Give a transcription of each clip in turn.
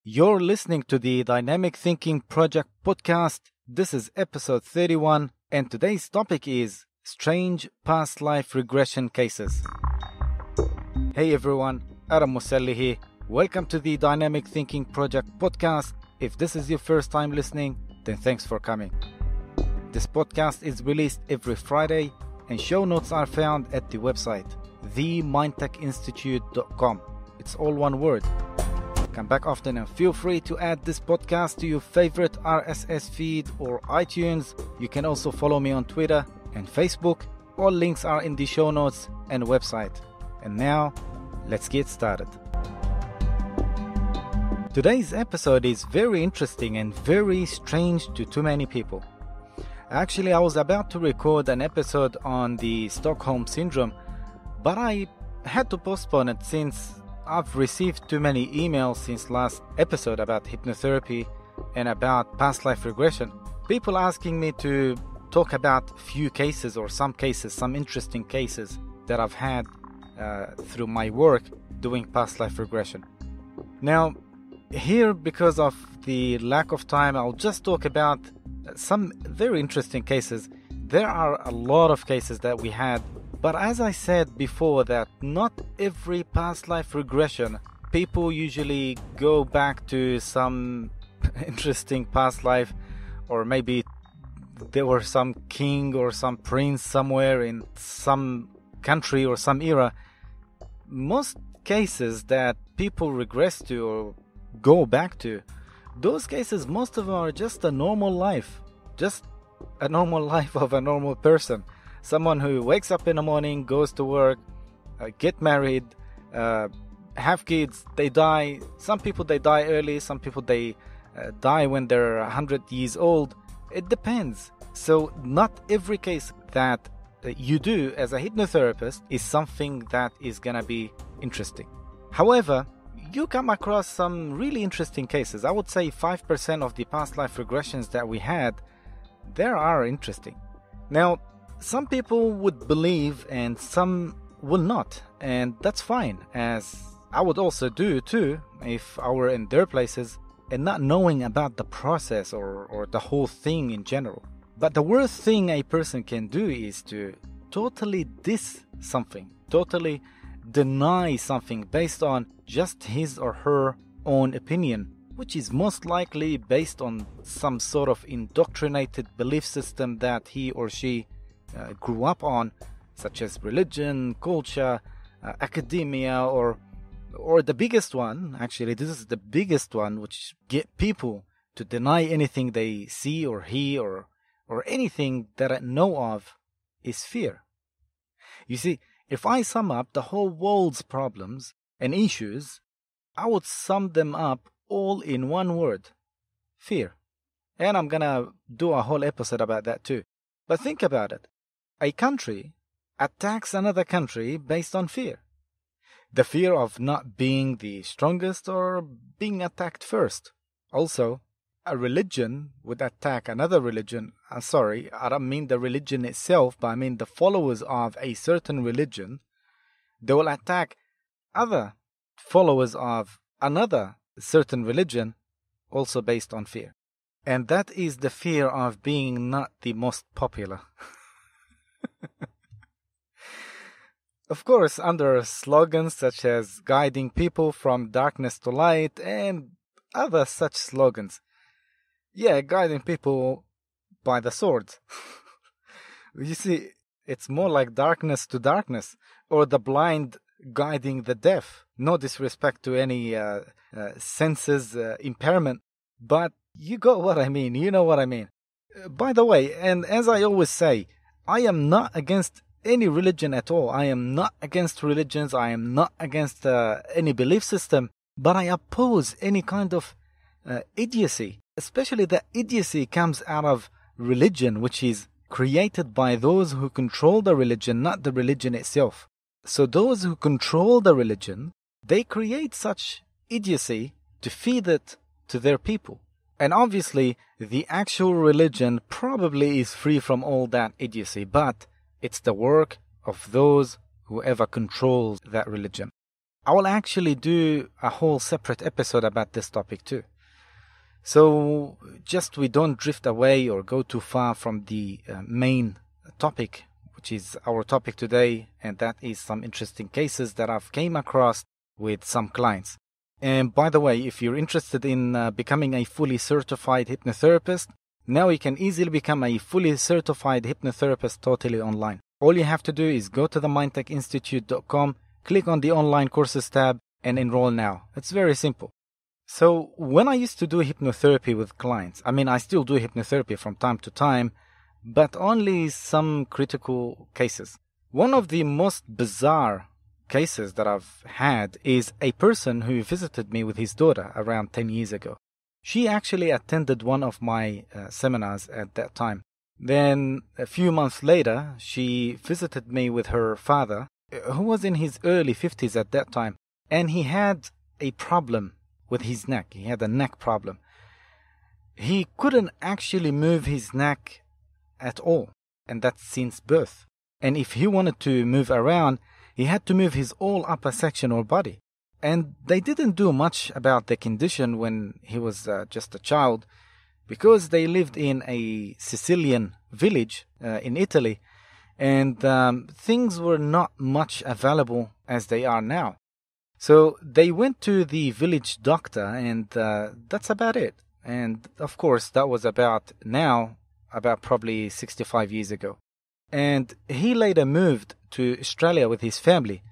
You're listening to the Dynamic Thinking Project podcast. This is episode 31, and today's topic is strange past life regression cases. Hey everyone, Adam Musalli here. Welcome to the Dynamic Thinking Project podcast. If this is your first time listening, then thanks for coming. This podcast is released every Friday, and show notes are found at the website, themindtechinstitute.com. It's all one word. Come back often and feel free to add this podcast to your favorite RSS feed or iTunes. You can also follow me on Twitter and Facebook. All links are in the show notes and website. And now, let's get started. Today's episode is very interesting and very strange to too many people. Actually, I was about to record an episode on the Stockholm Syndrome, but I had to postpone it since I've received too many emails since last episode about hypnotherapy and about past life regression. People asking me to talk about few cases or some interesting cases that I've had through my work doing past life regression. Now, here, because of the lack of time, I'll just talk about some very interesting cases. There are a lot of cases that we had, but as I said before, that not every past life regression, people usually go back to some interesting past life, or maybe there were some king or some prince somewhere in some country or some era. Most cases that people regress to or go back to, those cases, most of them are just a normal life. Just a normal life of a normal person. Someone who wakes up in the morning, goes to work, get married, have kids, they die. Some people, they die early. Some people, they die when they're 100 years old. It depends. So not every case that you do as a hypnotherapist is something that is going to be interesting. However, you come across some really interesting cases. I would say 5% of the past life regressions that we had, there are interesting. Now, some people would believe and some will not, and that's fine, as I would also do too if I were in their places and not knowing about the process or the whole thing in general. But the worst thing a person can do is to totally diss something, totally deny something based on just his or her own opinion, which is most likely based on some sort of indoctrinated belief system that he or she grew up on, such as religion, culture, academia, or the biggest one. Actually, this is the biggest one, which get people to deny anything they see or hear or anything that I know of, is fear. You see, if I sum up the whole world's problems and issues, I would sum them up all in one word: fear. And I'm gonna do a whole episode about that too. But think about it. A country attacks another country based on fear. The fear of not being the strongest or being attacked first. Also, a religion would attack another religion. I don't mean the religion itself, but I mean the followers of a certain religion. They will attack other followers of another certain religion, also based on fear. And that is the fear of being not the most popular. Of course, under slogans such as guiding people from darkness to light and other such slogans. Yeah, guiding people by the sword. You see, it's more like darkness to darkness, or the blind guiding the deaf. No disrespect to any senses impairment, but you got what I mean. You know what I mean. By the way, and as I always say, I am not against any religion at all. I am not against religions. I am not against any belief system, but I oppose any kind of idiocy. Especially the idiocy comes out of religion, which is created by those who control the religion, not the religion itself. So those who control the religion, they create such idiocy to feed it to their people. And obviously, the actual religion probably is free from all that idiocy, but it's the work of those whoever controls that religion. I will actually do a whole separate episode about this topic too. So just we don't drift away or go too far from the main topic, which is our topic today, and that is some interesting cases that I've came across with some clients. And by the way, if you're interested in becoming a fully certified hypnotherapist, now you can easily become a fully certified hypnotherapist totally online. All you have to do is go to the mindtechinstitute.com, click on the online courses tab, and enroll now. It's very simple. So when I used to do hypnotherapy with clients, I still do hypnotherapy from time to time, but only some critical cases. One of the most bizarre cases that I've had is a person who visited me with his daughter around 10 years ago. She actually attended one of my seminars at that time. Then a few months later, she visited me with her father, who was in his early 50s at that time, and he had a problem with his neck. He had a neck problem. He couldn't actually move his neck at all, and that's since birth. And if he wanted to move around, he had to move his whole upper section or body. And they didn't do much about the condition when he was just a child, because they lived in a Sicilian village in Italy, and things were not much available as they are now. So they went to the village doctor, and that's about it. And of course, that was about probably 65 years ago. And he later moved to Australia with his family.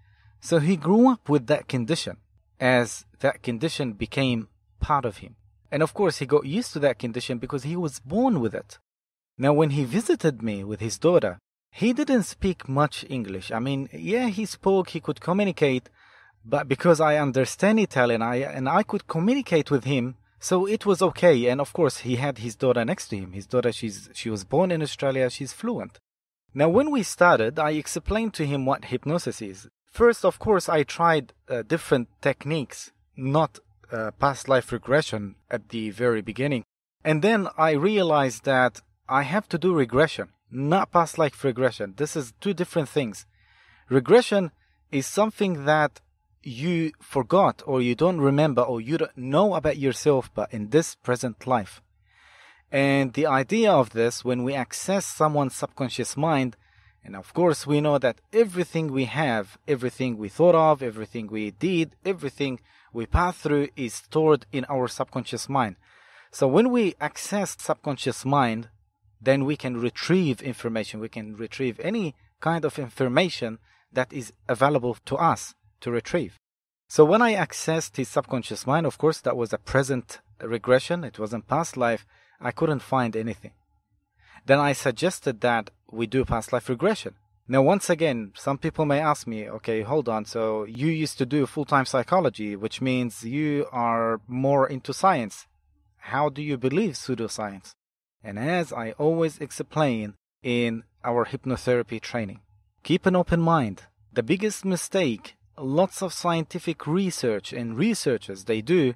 So he grew up with that condition, as that condition became part of him. And of course, he got used to that condition because he was born with it. Now, when he visited me with his daughter, he didn't speak much English. He spoke, he could communicate, but because I understand Italian, I could communicate with him, so it was okay. And of course, he had his daughter next to him. His daughter, she was born in Australia, she's fluent. Now, when we started, I explained to him what hypnosis is. First, of course, I tried different techniques, not past life regression at the very beginning. And then I realized that I have to do regression, not past life regression. This is two different things. Regression is something that you forgot or you don't remember or you don't know about yourself, but in this present life. And the idea of this, when we access someone's subconscious mind, and of course we know that everything we have, everything we thought of, everything we did, everything we pass through is stored in our subconscious mind. So when we access subconscious mind, then we can retrieve information. We can retrieve any kind of information that is available to us to retrieve. So when I accessed his subconscious mind, of course, that was a present regression. It wasn't past life. I couldn't find anything. Then I suggested that we do past life regression. Now, once again, some people may ask me, okay, hold on. So you used to do full-time psychology, which means you are more into science. How do you believe pseudoscience? And as I always explain in our hypnotherapy training, keep an open mind. The biggest mistake lots of scientific research and researchers they do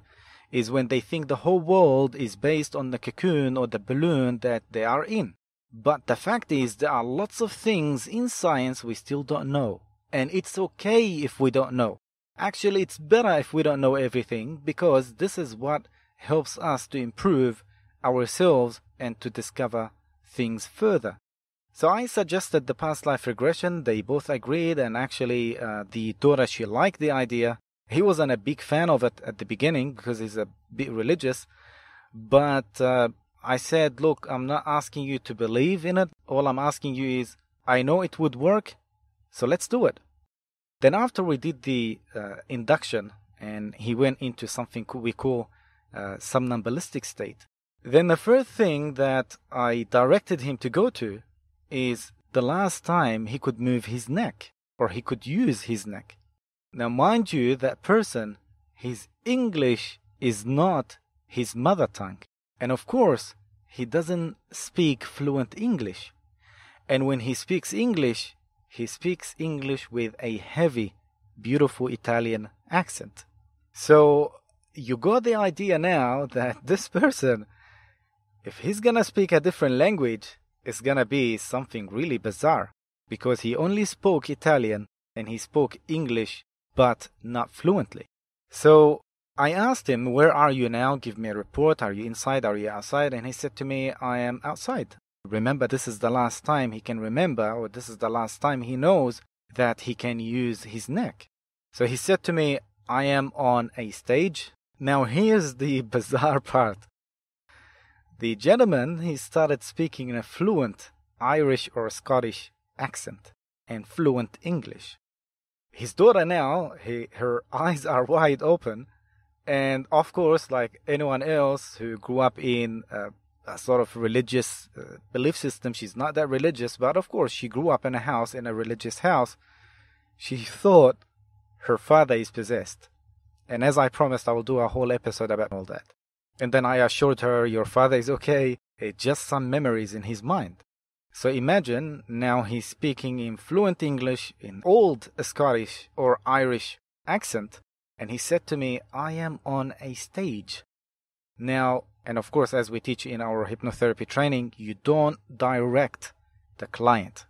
is when they think the whole world is based on the cocoon or the balloon that they are in. But the fact is, there are lots of things in science we still don't know. And it's okay if we don't know. Actually, it's better if we don't know everything, because this is what helps us to improve ourselves and to discover things further. So I suggested the past life regression. They both agreed, and actually the daughter, she liked the idea. He wasn't a big fan of it at the beginning because he's a bit religious. But I said, look, I'm not asking you to believe in it. All I'm asking you is, I know it would work, so let's do it. Then after we did the induction, and he went into something we call somnambulistic state, then the first thing that I directed him to go to is the last time he could move his neck, or he could use his neck. Now, mind you, that person, his English is not his mother tongue. And of course, he doesn't speak fluent English. And when he speaks English with a heavy, beautiful Italian accent. So you got the idea now that this person, if he's gonna speak a different language, it's gonna be something really bizarre, because he only spoke Italian and he spoke English but not fluently. So I asked him, where are you now? Give me a report. Are you inside? Are you outside? And he said to me, I am outside. Remember, this is the last time he can remember, or this is the last time he knows that he can use his neck. So he said to me, I am on a stage. Now here's the bizarre part. The gentleman, he started speaking in a fluent Irish or Scottish accent and fluent English. His daughter now, her eyes are wide open, and of course, like anyone else who grew up in a sort of religious belief system, she's not that religious, but of course she grew up in a religious house. She thought her father is possessed. And as I promised, I will do a whole episode about all that. And then I assured her, your father is okay, it's just some memories in his mind. So imagine now he's speaking in fluent English, in old Scottish or Irish accent, and he said to me, I am on a stage. Now, and of course, as we teach in our hypnotherapy training, you don't direct the client.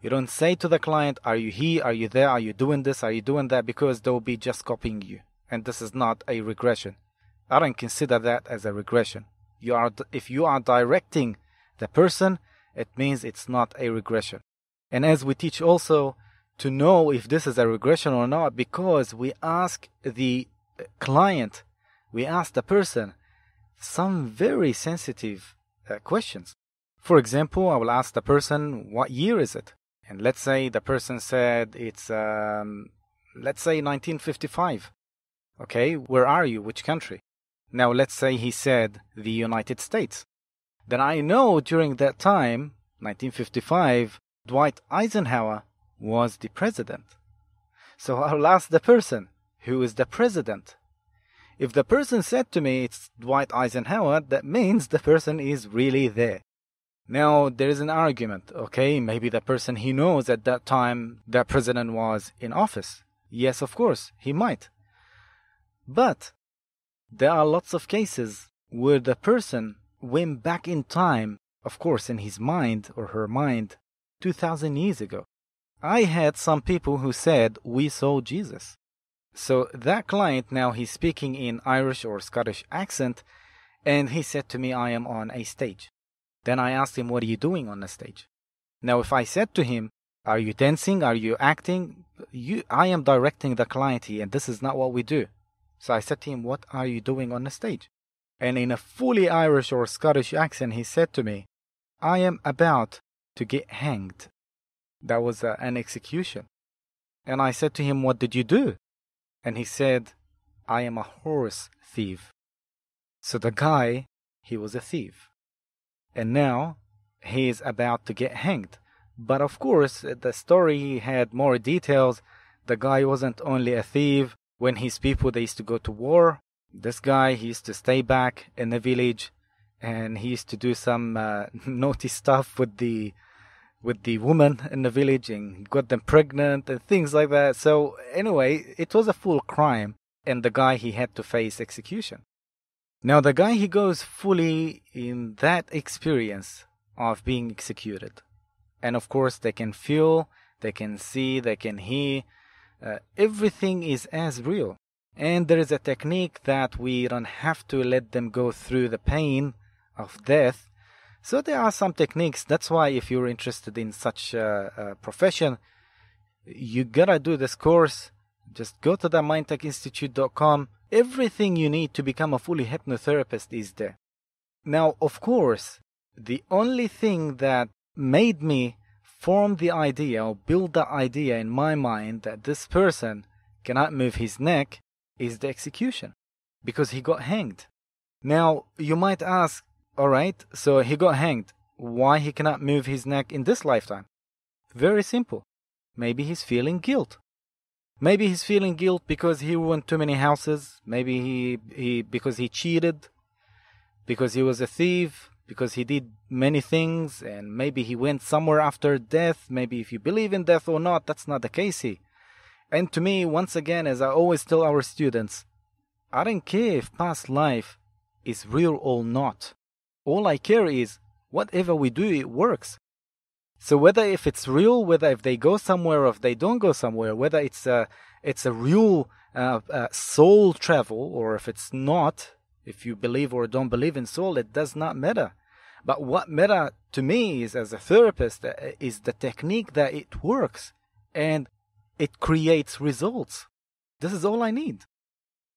You don't say to the client, are you here, are you there, are you doing this, are you doing that, because they'll be just copying you. And this is not a regression. I don't consider that as a regression. If you are directing the person, it means it's not a regression. And as we teach also to know if this is a regression or not, because we ask the client, we ask the person some very sensitive questions. For example, I will ask the person, what year is it? And let's say the person said it's, let's say 1955. Okay, where are you? Which country? Now let's say he said the United States. Then I know during that time, 1955, Dwight Eisenhower was the president. So I'll ask the person, who is the president? If the person said to me it's Dwight Eisenhower, that means the person is really there. Now there is an argument, okay, maybe the person he knows at that time that president was in office. Yes, of course, he might. But there are lots of cases where the person went back in time, of course in his mind or her mind, 2,000 years ago. I had some people who said, we saw Jesus. So that client now, he's speaking in Irish or Scottish accent, and he said to me, I am on a stage. Then I asked him, what are you doing on the stage? Now if I said to him, are you dancing, are you acting? I am directing the client here, and this is not what we do. So I said to him, what are you doing on the stage? And in a fully Irish or Scottish accent, he said to me, I am about to get hanged. That was an execution. And I said to him, what did you do? And he said, I am a horse thief. So the guy, he was a thief. And now he is about to get hanged. But of course, the story had more details. The guy wasn't only a thief. When his people, they used to go to war, this guy, he used to stay back in the village, and he used to do some naughty stuff with the woman in the village, and got them pregnant and things like that. So anyway, it was a full crime, and the guy, he had to face execution. Now the guy, he goes fully in that experience of being executed. And of course, they can feel, they can see, they can hear. Everything is as real. And there is a technique that we don't have to let them go through the pain of death. So there are some techniques. That's why if you're interested in such a profession, you gotta do this course. Just go to the mindtechinstitute.com. Everything you need to become a fully hypnotherapist is there. Now, of course, the only thing that made me form the idea or build the idea in my mind that this person cannot move his neck is the execution, because he got hanged. Now, you might ask, all right, so he got hanged. Why he cannot move his neck in this lifetime? Very simple. Maybe he's feeling guilt. Maybe he's feeling guilt because he ruined too many houses. Maybe he because he cheated, because he was a thief, because he did many things, and maybe he went somewhere after death. Maybe if you believe in death or not, that's not the case here. And to me, once again, as I always tell our students, I don't care if past life is real or not. All I care is whatever we do, it works. So whether if it's real, whether if they go somewhere or if they don't go somewhere, whether it's it's a real soul travel, or if it's not, if you believe or don't believe in soul, it does not matter. But what matters to me is, as a therapist, is the technique that it works and it creates results. This is all I need.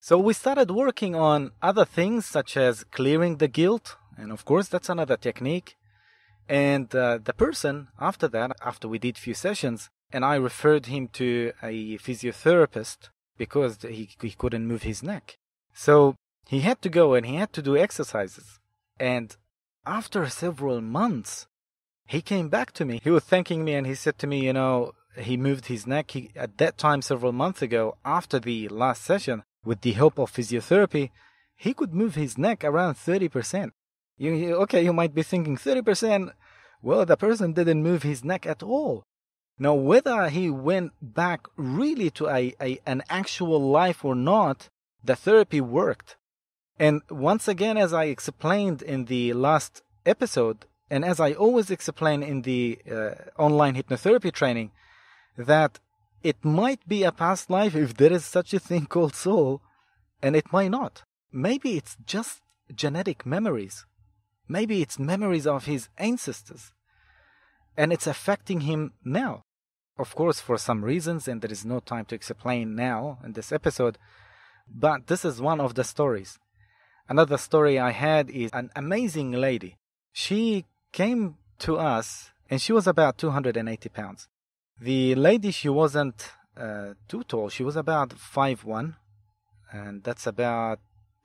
So we started working on other things such as clearing the guilt. And of course, that's another technique. And the person, after that, after we did few sessions, and I referred him to a physiotherapist because he couldn't move his neck. So he had to go and he had to do exercises. And after several months, he came back to me. He was thanking me and he said to me, he moved his neck. At that time, several months ago, after the last session, with the help of physiotherapy, he could move his neck around 30%. You might be thinking 30%. Well, the person didn't move his neck at all. Now, whether he went back really to an actual life or not, the therapy worked. And once again, as I explained in the last episode, and as I always explain in the online hypnotherapy training, that it might be a past life if there is such a thing called soul, and it might not. Maybe it's just genetic memories. Maybe it's memories of his ancestors, and it's affecting him now. Of course, for some reasons, and there is no time to explain now in this episode, but this is one of the stories. Another story I had is an amazing lady. She came to us, and she was about 280 pounds. The lady, she wasn't too tall. She was about 5'1", and that's about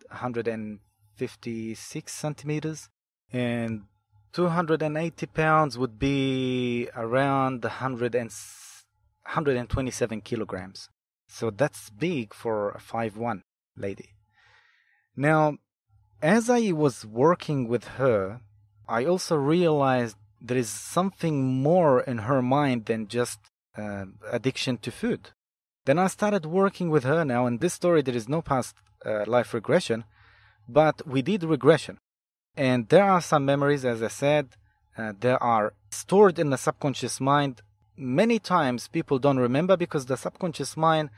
156 centimeters. And 280 pounds would be around 127 kilograms. So that's big for a 5'1" lady. Now, as I was working with her, I also realized there is something more in her mind than just addiction to food. Then I started working with her. Now, in this story, there is no past life regression, but we did regression. And there are some memories, as I said, they are stored in the subconscious mind. Many times people don't remember because the subconscious mind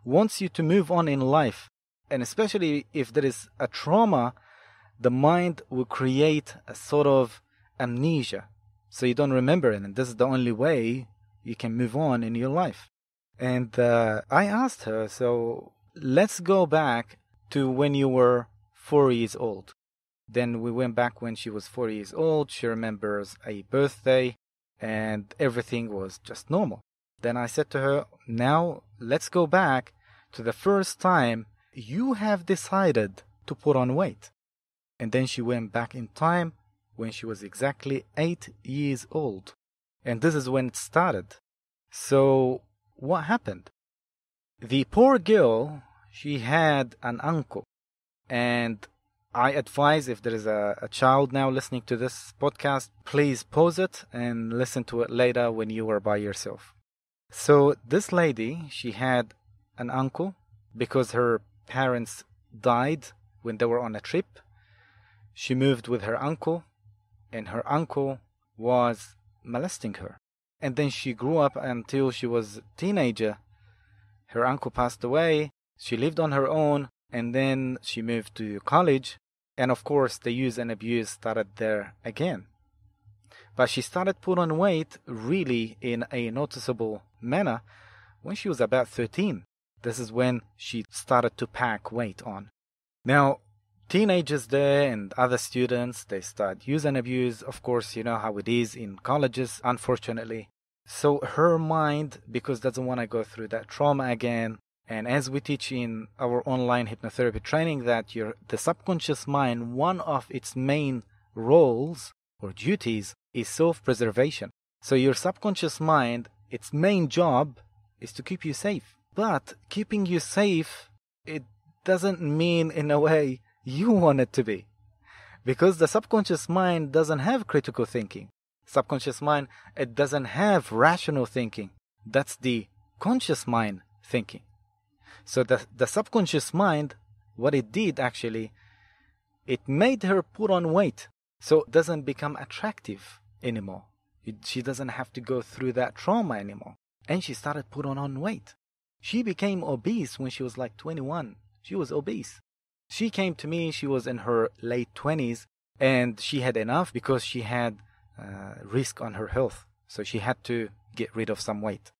wants you to move on in life. And especially if there is a trauma, the mind will create a sort of amnesia. So you don't remember it. And this is the only way you can move on in your life. And I asked her, so let's go back to when you were 4 years old. Then we went back when she was 4 years old. She remembers a birthday and everything was just normal. Then I said to her, now let's go back to the first time you have decided to put on weight. And then she went back in time when she was exactly 8 years old. And this is when it started. So what happened? The poor girl, she had an uncle. And I advise, if there is a child now listening to this podcast, please pause it and listen to it later when you are by yourself. So this lady, she had an uncle because her parents died when they were on a trip. She moved with her uncle, and her uncle was molesting her. And then she grew up until she was a teenager. Her uncle passed away. She lived on her own, and then she moved to college. And of course, the use and abuse started there again. But she started put on weight really in a noticeable manner when she was about 13. This is when she started to pack weight on. Now, teenagers there and other students, they start use and abuse. Of course, you know how it is in colleges, unfortunately. So her mind, because doesn't want to go through that trauma again, and as we teach in our online hypnotherapy training, that the subconscious mind, one of its main roles or duties is self-preservation. So your subconscious mind, its main job is to keep you safe. But keeping you safe, it doesn't mean in a way you want it to be. Because the subconscious mind doesn't have critical thinking. Subconscious mind, it doesn't have rational thinking. That's the conscious mind thinking. So the subconscious mind, what it did actually, it made her put on weight. So it doesn't become attractive anymore. She doesn't have to go through that trauma anymore. And she started putting on weight. She became obese when she was like 21. She was obese. She came to me, she was in her late 20s, and she had enough because she had risk on her health. So she had to get rid of some weight.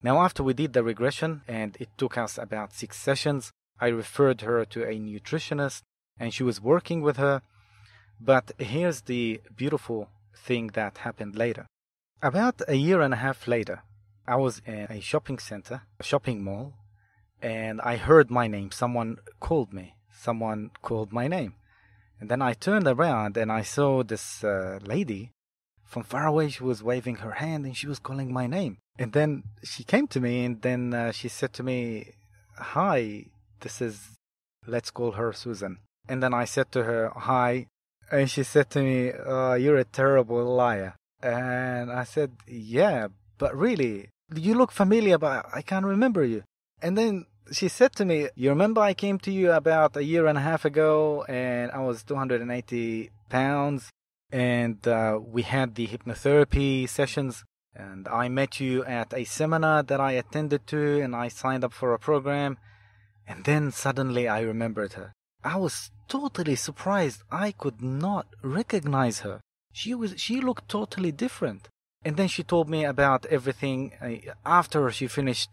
Now, after we did the regression, and it took us about 6 sessions, I referred her to a nutritionist, and she was working with her. But here's the beautiful thing that happened later. About a year and a half later, I was in a shopping center, a shopping mall, and I heard my name. Someone called me. Someone called my name. And then I turned around and I saw this lady. From far away, she was waving her hand and she was calling my name. And then she came to me and then she said to me, "Hi, let's call her Susan." And then I said to her, "Hi." And she said to me, "You're a terrible liar." And I said, "Yeah, but really, you look familiar, but I can't remember you." And then she said to me, "You remember I came to you about a year and a half ago and I was 280 pounds and we had the hypnotherapy sessions and I met you at a seminar that I attended to and I signed up for a program." And then suddenly I remembered her. I was totally surprised. I could not recognize her. She looked totally different. And then she told me about everything after she finished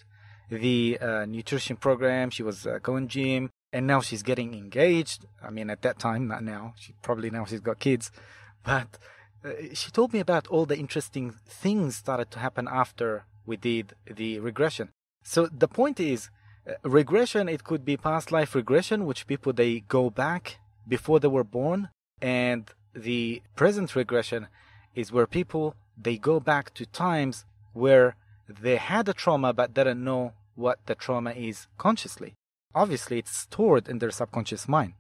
the nutrition program. She was going gym, and now she's getting engaged. I mean, at that time, not now. Now she's got kids. But she told me about all the interesting things started to happen after we did the regression. So the point is, regression, it could be past life regression, which people, they go back before they were born. And the present regression is where people, they go back to times where they had a trauma but didn't know what the trauma is consciously. Obviously, it's stored in their subconscious mind.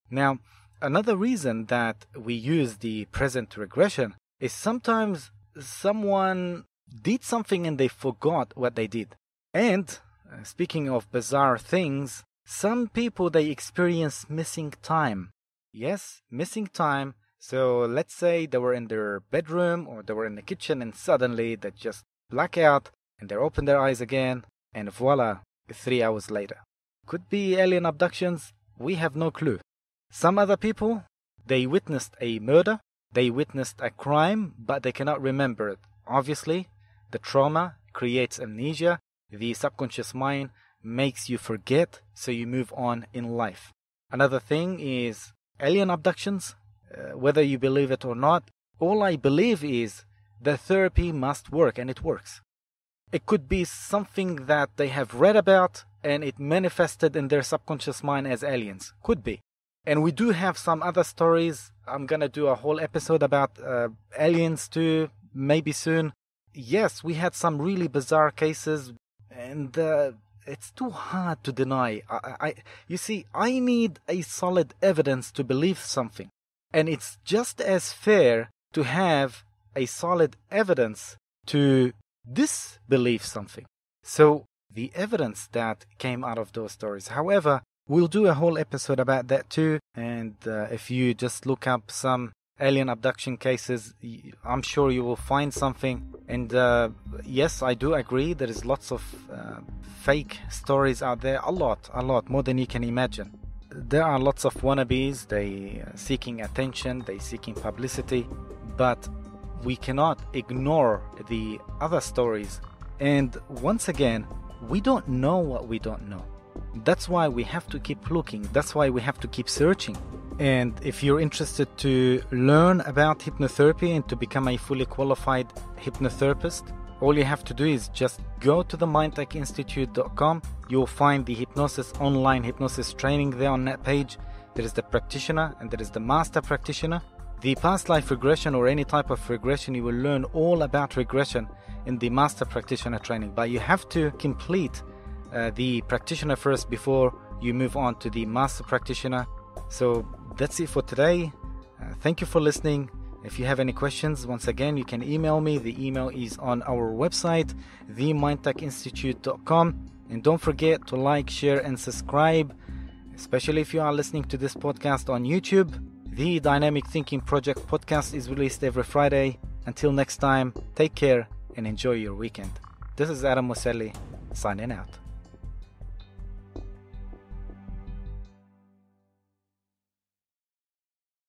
Now, another reason that we use the present regression is sometimes someone did something and they forgot what they did. And speaking of bizarre things, some people, they experience missing time. Yes, missing time. So let's say they were in their bedroom or they were in the kitchen and suddenly they just black out and they open their eyes again and voila, 3 hours later. Could be alien abductions. We have no clue. Some other people, they witnessed a murder, they witnessed a crime, but they cannot remember it. Obviously, the trauma creates amnesia. The subconscious mind makes you forget, so you move on in life. Another thing is alien abductions. Whether you believe it or not, all I believe is the therapy must work, and it works. It could be something that they have read about and it manifested in their subconscious mind as aliens. Could be. And we do have some other stories. I'm gonna do a whole episode about aliens too, maybe soon. Yes, we had some really bizarre cases, and it's too hard to deny. You see, I need a solid evidence to believe something. And it's just as fair to have a solid evidence to disbelieve something. So the evidence that came out of those stories. However, we'll do a whole episode about that too. And if you just look up some alien abduction cases, I'm sure you will find something. And yes, I do agree, there is lots of fake stories out there. A lot, more than you can imagine. There are lots of wannabes, they seeking attention, they seeking publicity, but we cannot ignore the other stories. And once again, we don't know what we don't know. That's why we have to keep looking. That's why we have to keep searching. And if you're interested to learn about hypnotherapy and to become a fully qualified hypnotherapist, all you have to do is just go to the mindtechinstitute.com. You'll find the hypnosis, online hypnosis training there on that page. There is the practitioner and there is the master practitioner. The past life regression or any type of regression, you will learn all about regression in the master practitioner training. But you have to complete the practitioner first before you move on to the master practitioner. So that's it for today. Thank you for listening. If you have any questions, once again, you can email me. The email is on our website, themindtechinstitute.com. And don't forget to like, share, and subscribe, especially if you are listening to this podcast on YouTube. The Dynamic Thinking Project podcast is released every Friday. Until next time, take care and enjoy your weekend. This is Adam Moselli, signing out.